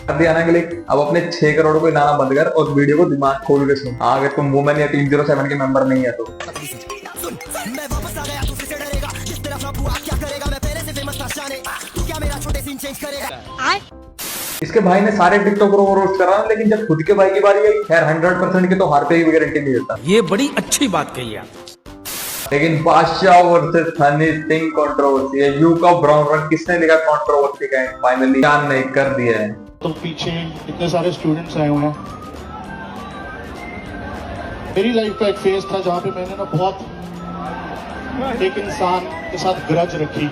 शादी आने के लिए अब अपने 6 करोड़ को लाना बंद कर और वीडियो को दिमाग खोल के सुन। अगर तुम वुमेन या 307 के मेंबर नहीं है तो इसके भाई ने सारे टिकटॉकरों को रोस्ट करा, लेकिन जब खुद के भाई की बारी आई, खैर 100% की तो हार पे ही गारंटी नहीं देता। ये बड़ी अच्छी बात कही आप। लेकिन बादशाह वर्सेस हनी सिंह कंट्रोवर्सी है। यू का ब्राउन रंग किसने लिखा कंट्रोवर्सी का? फाइनली जान ने कर दिया है। तो पीछे इतने सारे स्टूडेंट्स आए हुए हैं। मेरी लाइफ का एक फेज था जहां पे मैंने ना बहुत एक इंसान के साथ ग्रज रखी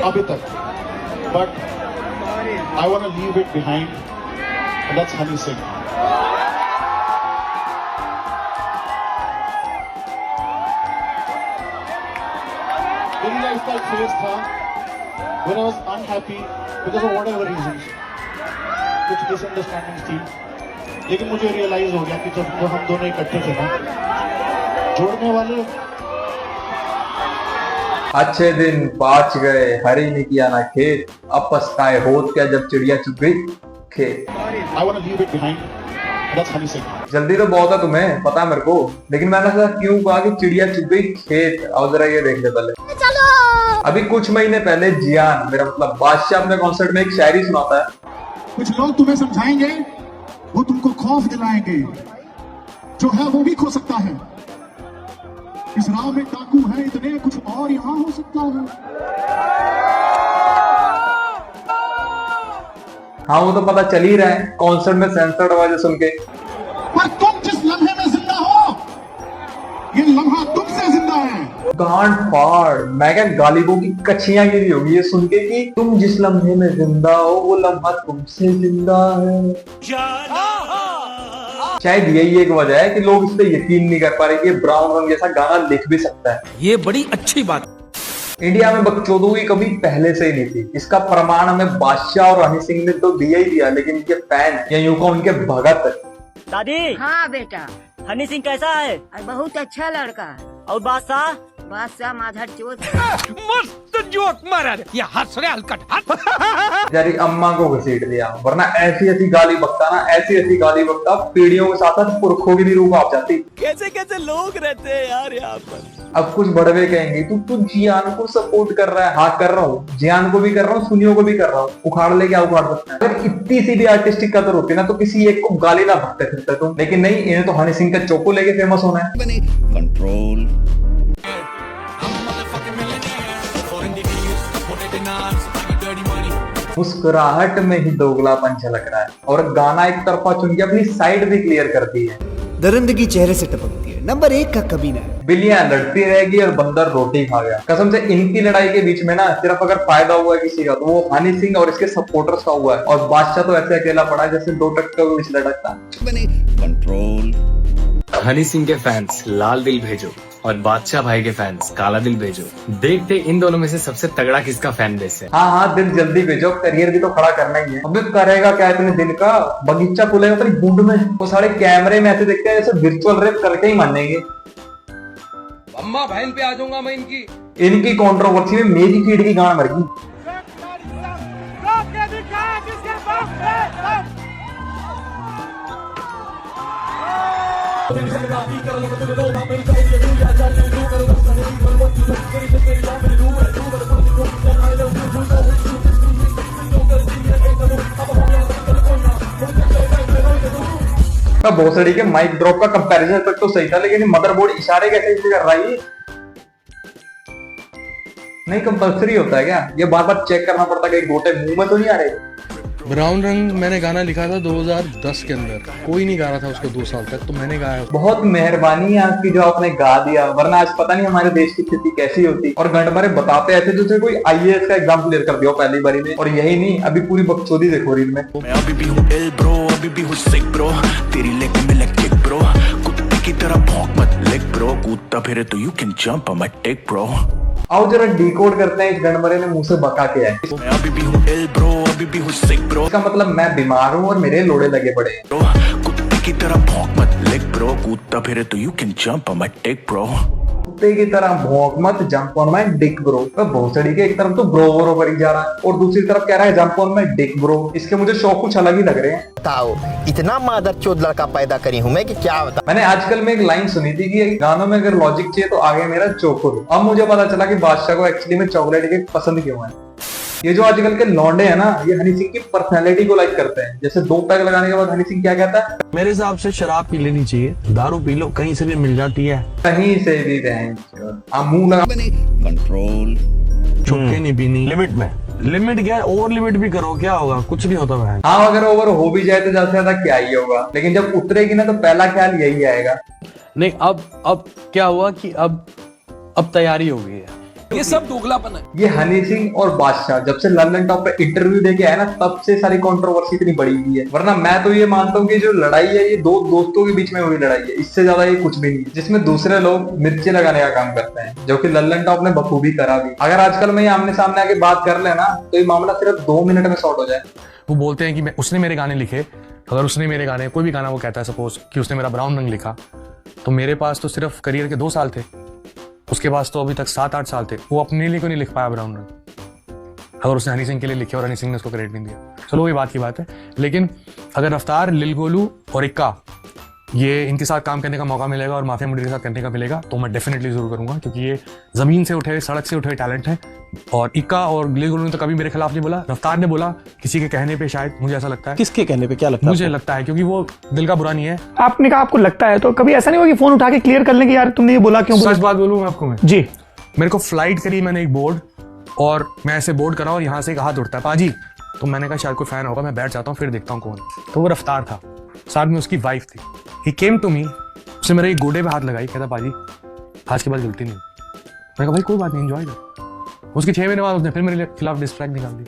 अभी तक, but I want to leave it behind, and that's Honey Singh. मेरी लाइफ का एक फेज था when I was unhappy because of whatever reasons, कुछ मिसअंडरस्टैंडिंग्स थी, लेकिन मुझे रियलाइज हो गया कि जब हम दोनों इकट्ठे थे ना, जोड़ने वाले अच्छे दिन पाँच गए, हरी ने किया ना खेत, अब पछताए होत क्या जब चिड़िया चुग गई खेत। I want to leave it behind. That's Honey Singh. जल्दी तो बहुत है तुम्हें, पता है मेरे को, लेकिन मैंने सोचा क्यों कहा कि चिड़िया चुग गई खेत। और जरा ये देख ले पहले। अभी कुछ महीने पहले जियान, मेरा मतलब बादशाह, अपने कॉन्सर्ट में एक शायरी सुनाता है। कुछ लोग तुम्हें समझाएंगे, वो तुमको खौफ दिलाएंगे, जो है वो भी खो सकता है। इस राह में डाकू है इतने, कुछ और यहाँ हो सकता है। हाँ वो तो पता चल ही रहा है, कॉन्सर्ट में सेंसर्ड आवाजें सुन के। पर तुम जिस लम्हे में जिंदा हो, ये लम्हा तुमसे जिंदा है। गांड फाड़, मैं क्या गालिबों की कच्चियां गिरी होगी ये सुन के कि तुम जिस लम्हे में जिंदा हो वो लम्हा तुमसे जिंदा है। शायद यही एक वजह है कि लोग इस पे यकीन नहीं कर पा रहे कि ब्राउन रंग जैसा गाना लिख भी सकता है। ये बड़ी अच्छी बात। इंडिया में बकचोदगी कभी पहले से ही नहीं थी। इसका प्रमाण हमें बादशाह और हनी सिंह ने तो दिया ही दिया, लेकिन इनके फैन या यूं को उनके भगत। दादी। हाँ बेटा। हनी सिंह कैसा है? बहुत अच्छा लड़का है। और बादशाह? बादशाह माधर चोट। मस्त जोक मारा रे, ये हंस रहे हलकट हंस। यारी अम्मा को घसीट दिया, वरना ऐसी ऐसी गाली बकता ना, ऐसी ऐसी गाली बकता पीढ़ियों के साथ साथ पुरखों की भी रूह आप जाती। कैसे कैसे लोग रहते हैं यार यहाँ पर। अब कुछ बड़वे कहेंगे तू जियान को सपोर्ट कर रहा है। हाँ कर रहा हूँ, जियान को भी कर रहा हूँ, सुनियो को भी कर रहा हूँ। उखाड़ ले क्या उखाड़ सकता है? अगर इतनी सी भी आर्टिस्टिक कदर होती ना तो किसी एक को गाली ना बकते फिरते तुम, लेकिन नहीं, इन्हें तो हनी सिंह का चोको लेके फेमस होना है। कंट्रोल। मुस्कुराहट में ही दोगलापन झलक रहा है, और गाना एक तरफा चुन के अपनी साइड भी क्लियर करती है। दरिंदगी चेहरे से टपकती है, नंबर 1 का कमीना है। बिल्लियां लड़ती रहेगी और बंदर रोटी खा गया। कसम से इनकी लड़ाई के बीच में ना सिर्फ अगर फायदा हुआ है किसी का तो वो हनी सिंह और इसके सपोर्टर्स का हुआ है। और बादशाह तो ऐसे अकेला पड़ा है जैसे 2 टक्कर के बीच लटकता। कंट्रोल। हनी सिंह के फैंस लाल दिल भेजो और बादशाह भाई के फैंस काला दिल भेजो। देखते इन दोनों में से सबसे तगड़ा किसका फैन बेस है। हाँ हाँ दिल जल्दी भेजो, करियर भी तो खड़ा करना ही है। अबे करेगा क्या इतने दिन का? बगीचा खुलेगा अपनी बूंद में। वो सारे कैमरे में ऐसे देखते हैं जैसे वर्चुअल रेप करके ही मानेंगे। अम्मा बहन पे आ जाऊंगा मैं इनकी। इनकी कंट्रोवर्सी में मेरी फीड की गांड मर गई। भोसड़ी के माइक ड्रॉप का कंपैरिजन तक तो सही था, लेकिन मदरबोर्ड इशारे कैसे कर रहा है? नहीं कंपल्सरी होता है क्या? ये बार बार चेक करना पड़ता है कि गोटे मुंह में तो नहीं आ रहे। ब्राउन रंग मैंने गाना लिखा था 2010 के अंदर, कोई नहीं गा रहा था उसको 2 साल तक, तो मैंने गाया। बहुत मेहरबानी है आपकी जो आपने गा दिया, वरना आज पता नहीं हमारे देश की स्थिति कैसी होती। और गंडमारे बताते ऐसे जैसे कोई IAS का एग्जाम क्लियर कर दिया पहली बारी में। और यही नहीं, अभी पूरी बकचोदी देखो रील में। मैं अभी भी हूँ इल ब्रो, अभी भी हूँ सिक ब्रो, तेरी लेके मैं लेग किक ब्रो, कुत्ते की तरह भौंक मत लिक ब्रो, कूदता फिरे तो you can jump on my tech bro. आओ जरा डिकोड करते हैं इस गंडमरे ने मुंह से बका के है। मैं अभी भी हूँ इल ब्रो, अभी भी हूँ सिक ब्रो, इसका मतलब मैं बीमार हूँ और मेरे लोड़े लगे पड़े हैं। कुत्ते की तरह भौंक मत लिक ब्रो, कूदता फिरे तो you can jump on my tech bro. कुत्ते की तरह भौंक मत, jump on my dick bro. भोसड़ी के एक तरफ तो ब्रो ब्रो करी जा रहा है और दूसरी तरफ कह रहा है jump on my dick bro. इसके मुझे शौक कुछ अलग ही लग रहे हैं। बताओ, इतना मादरचोद लड़का पैदा करी हूँ मैं कि क्या बता। मैंने आजकल में एक लाइन सुनी थी कि गानों में अगर लॉजिक चाहिए तो आगे मेरा चोको दो। अब मुझे पता चला कि बादशाह को एक्चुअली में चॉकलेट केक पसंद क्यों है। ये जो आजकल के लौंडे हैं ना, ये हनी सिंह की पर्सनैलिटी को लाइक करते हैं। जैसे 2 पैग लगाने के बाद हनी सिंह क्या कहता है, मेरे हिसाब से शराब पी लेनी चाहिए, दारू पी लो, कहीं से भी मिल जाती है, कहीं से भी बहन मुंह लगा कंट्रोल, छुप के नहीं पीनी, लिमिट में। लिमिट क्या, ओवर लिमिट भी करो क्या होगा, कुछ नहीं होता है। हाँ, अगर ओवर हो भी जाए तो ज्यादा से ज्यादा क्या ही होगा, लेकिन जब उतरेगी ना तो पहला ख्याल यही आएगा। नहीं, अब क्या हुआ कि अब तैयारी हो गई है। ये सब दोगलापन है। ये हनी सिंह और बादशाह जब से लंदन टॉप पे इंटरव्यू देके आए ना, तब से सारी कंट्रोवर्सी इतनी बढ़ी हुई है। वरना मैं तो ये मानता हूँ कि जो लड़ाई है ये 2 दोस्तों के बीच में हुई लड़ाई है, इससे ज्यादा ये कुछ भी नहीं है, जिसमें दूसरे लोग मिर्ची लगाने का काम करते हैं, जो कि लंदन टॉप ने बखूबी करा भी। अगर आजकल में ये आमने सामने आके बात कर लेना तो ये मामला सिर्फ 2 मिनट में सॉर्ट हो जाए। वो बोलते हैं कि उसने मेरे गाने लिखे, अगर उसने मेरे गाने, कोई भी गाना वो कहता है सपोज कि उसने मेरा ब्राउन रंग लिखा, तो मेरे पास तो सिर्फ करियर के 2 साल थे, उसके पास तो अभी तक 7-8 साल थे। वो अपने लिए क्यों नहीं लिख पाया ब्राउन रंग, अगर उसने हनी सिंह के लिए लिखे और हनी सिंह ने उसको क्रेडिट नहीं दिया। चलो ये बात की बात है, लेकिन अगर रफ्तार, लिल गोलू और इक्का ये इनके साथ काम करने का मौका मिलेगा और माफिया मुंडे के साथ करने का मिलेगा तो मैं डेफिनेटली जरूर करूंगा, क्योंकि ये जमीन से उठे, सड़क से उठे टैलेंट है। और इक्का और लिल गोलू ने तो कभी मेरे खिलाफ नहीं बोला, रफ्तार ने बोला किसी के कहने पे, शायद मुझे ऐसा लगता है। किसके कहने पे, क्या लगता है? मुझे लगता है क्योंकि वो दिल का बुरा नहीं है। आपने कहा आपको लगता है, तो कभी ऐसा नहीं हुआ कि फोन उठा के क्लियर कर लें कि यार तुमने ये बोला क्यों? सच बात बोलूं मैं आपको, जी, मेरे को फ्लाइट करी मैंने एक बोर्ड, और मैं ऐसे बोर्ड करा और यहाँ से एक हाथ उठता है, पाजी, तो मैंने कहा शायद कोई फैन होगा, मैं बैठ जाता हूँ, फिर देखता हूँ कौन। तो वो रफ्तार था, साथ में उसकी वाइफ थी। ही केम टू मी, उसने मेरे एक गोडे पे हाथ लगाई, कहता पाजी आज के बाद गलती नहीं। मैंने कहा भाई कोई बात नहीं, एंजॉय कर। उसके 6 महीने बाद उसने फिर मेरे खिलाफ डिस्ट्रैक्ट निकाल दी।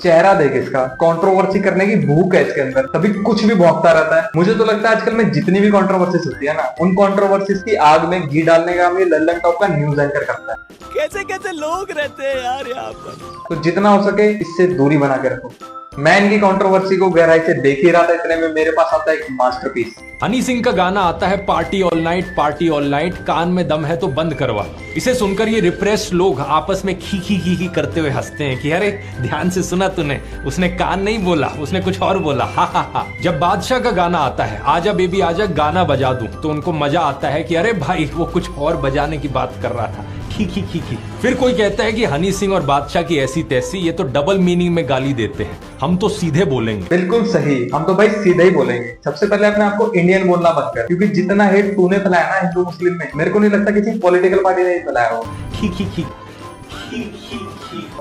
चेहरा देख इसका, कंट्रोवर्सी करने की भूख है इसके अंदर, तभी कुछ भी भौंकता रहता है। मुझे तो लगता है आजकल में जितनी भी कंट्रोवर्सीज होती है ना, उन कंट्रोवर्सीज की आग में घी डालने का काम ये लंदन टॉप का न्यूज एंकर करता है। कैसे कैसे लोग रहते हैं यार यहाँ पर। तो जितना हो सके इससे दूरी बना के रखो। मैं इनकी कंट्रोवर्सी को गहराई से देख ही रहा था, इतने में मेरे पास आता है एक मास्टरपीस। हनी सिंह का गाना आता है party all night, party all night, कान में दम है तो बंद करवा। इसे सुनकर ये रिप्रेस्ड लोग आपस में खी खी खी खी करते हुए हंसते हैं कि अरे ध्यान से सुना तूने, उसने कान नहीं बोला, उसने कुछ और बोला, हा हा हा। जब बादशाह का गाना आता है आजा बेबी आजा गाना बजा दूं, तो उनको मजा आता है कि अरे भाई वो कुछ और बजाने की बात कर रहा था, खी खी खी खी। फिर कोई कहता है कि हनी सिंह और बादशाह की ऐसी तैसी, ये तो डबल मीनिंग में गाली देते हैं, हम तो सीधे बोलेंगे। बिल्कुल सही, हम तो भाई सीधे ही बोलेंगे। सबसे पहले अपने आपको इंडियन बोलना बंद कर, क्योंकि जितना हेट तूने फैलाया ना हिंदू मुस्लिम में, मेरे को नहीं लगता किसी पॉलिटिकल पार्टी ने फैलाया हो। खी खी खी।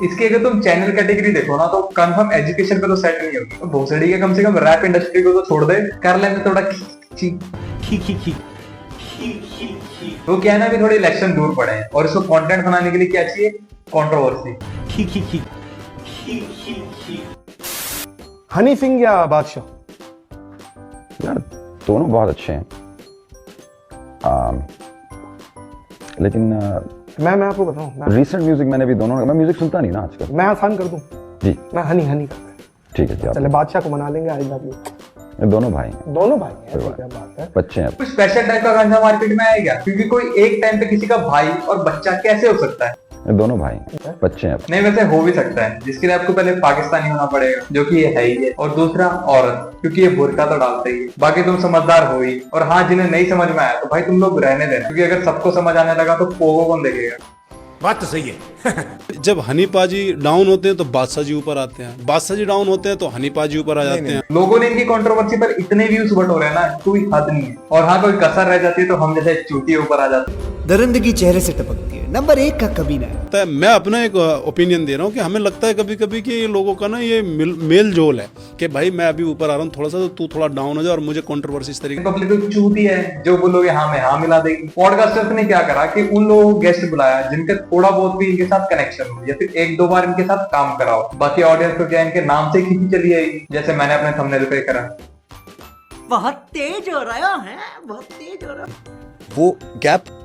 इसकी अगर तुम चैनल कैटेगरी देखो ना तो कंफर्म एजुकेशन पे तो सेट नहीं होगी। तो भोसड़ी के कम से कम रैप इंडस्ट्री को तो छोड़ दे, कर लेने थोड़ा खी खी खी खी। वो क्या है ना, अभी थोड़े इलेक्शन दूर पड़े हैं और इसको कंटेंट बनाने के लिए क्या चाहिए, कंट्रोवर्सी। खी खी खी। हनी सिंह या बादशाह? यार दोनों बहुत अच्छे हैं, लेकिन मैं आपको बताऊं, रिसेंट म्यूजिक मैंने भी दोनों, मैं म्यूजिक सुनता नहीं ना आजकल। मैं आसान कर दूं जी, मैं हनी का। ठीक है जी, चले बादशाह को मना लेंगे, आई लव यू। दोनों भाई हैं, दोनों भाई हैं, क्या बात है। बच्चे हैं। कुछ स्पेशल टाइप का गांजा मार्केट में आएगा, क्योंकि कोई एक टाइम पे किसी का भाई और बच्चा कैसे हो सकता है? दोनों भाई हैं, बच्चे हैं। नहीं, वैसे हो भी सकता है, जिसके लिए आपको पहले पाकिस्तानी होना पड़ेगा, जो कि ये है ही है, और दूसरा औरत, क्योंकि ये बुर्का तो डालते ही है। बाकी तुम समझदार हो ही। और हाँ, जिन्हें नहीं समझ में आया तो भाई तुम लोग रहने देना, क्योंकि अगर सबको समझ आने लगा तो पोगो कौन देखेगा। बात तो सही है। जब हनी पाजी डाउन होते हैं तो बादशाह जी ऊपर आते हैं, बादशाह जी डाउन होते हैं तो हनी पाजी ऊपर आ जाते हैं। लोगों ने इनकी कंट्रोवर्सी पर इतने व्यूज बटोरे हैं ना, कोई हद नहीं है। और हाँ, कोई कसर रह जाती है तो हम जैसे चूतिए ऊपर आ जाते हैं। दरिंदगी चेहरे से टपकती है, नंबर 1 का कभी ना। मैं अपना एक ओपिनियन दे रहा हूँ कि हमें लगता है कभी कभी कि लोगों का ना ये मेल जोल है कि भाई मैं अभी ऊपर आ रहा हूँ थोड़ा सा, तो तू थोड़ा डाउन हो जाए और मुझे कंट्रोवर्सी इस तरीके। पब्लिक चूती है, जो बोलोगे हाँ में हाँ मिला देगी। पॉडकास्टर्स ने क्या करा कि उन लोगों को गेस्ट बुलाया जिनके थोड़ा बहुत भी इनके साथ कनेक्शन हो, या फिर 1-2 बार इनके साथ काम कराओ। बाकी ऑडियंस को क्या इनके नाम से खींची चली आएगी, जैसे मैंने अपने थंबनेल पे करा। बहुत तेज हो रहा है, बहुत तेज हो रहा है। वो गैप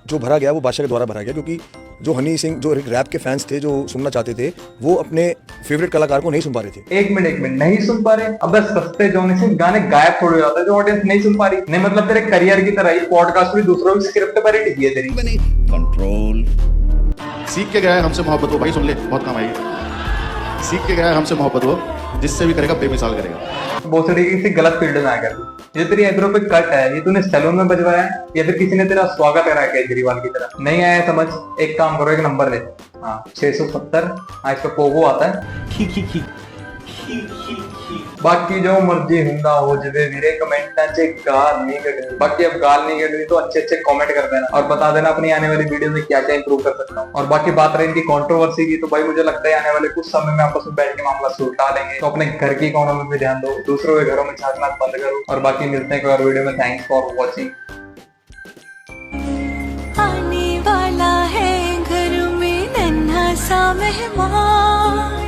जो भरा गया वो बादशाह के द्वारा भरा गया, क्योंकि जो हनी सिंह जो रैप के फैंस थे जो सुनना चाहते थे वो अपने फेवरेट कलाकार को नहीं सुन पा रहे थे। एक मिनट नहीं सुन पा रहे। अब बस सस्ते जोने से गाने गायब थोड़े हो जाते हैं जो ऑडियंस नहीं सुन पा रही। नहीं मतलब तेरे करियर की तरह ही पॉडकास्ट भी दूसरों की स्क्रिप्ट पर ही टिकी है तेरी। कंट्रोल। सीख के गया है हमसे मोहब्बत हो, भाई सुन ले बहुत काम आएगी। सीख के गया है हमसे मोहब्बत हो, जिससे भी करेगा बेमिसाल करेगा। बहुत सारी किसी गलत फील्ड में आएगा तू। ये तेरी आइब्रो पे कट है, ये तूने सैलून में बजवाया है या फिर किसी ने तेरा स्वागत करा है केजरीवाल की तरह? नहीं आया समझ, एक काम करो, एक नंबर ले, हाँ 670, हाँ इस पे पोगो आता है। बाकी जो मर्जी हुंदा हो जवे वीरे, कमेंट चे गाल नहीं कटनी। बाकी अब गाल नहीं कटनी तो अच्छे अच्छे कमेंट कर देना और बता देना अपनी आने वाली वीडियो में क्या क्या इंप्रूव कर सकता हूँ। और बाकी बात रही इनकी कंट्रोवर्सी की, तो भाई मुझे लगता है आने वाले कुछ समय में आपस में बैठ के मामला सुलझा लेंगे। तो अपने घर की इकोनॉमी पे ध्यान दो, दूसरों के घरों में झांकना बंद करो। और बाकी मिलते हैं कोई और वीडियो में। Thanks for watching. आने वाला है घर में नन्हा सा मेहमान।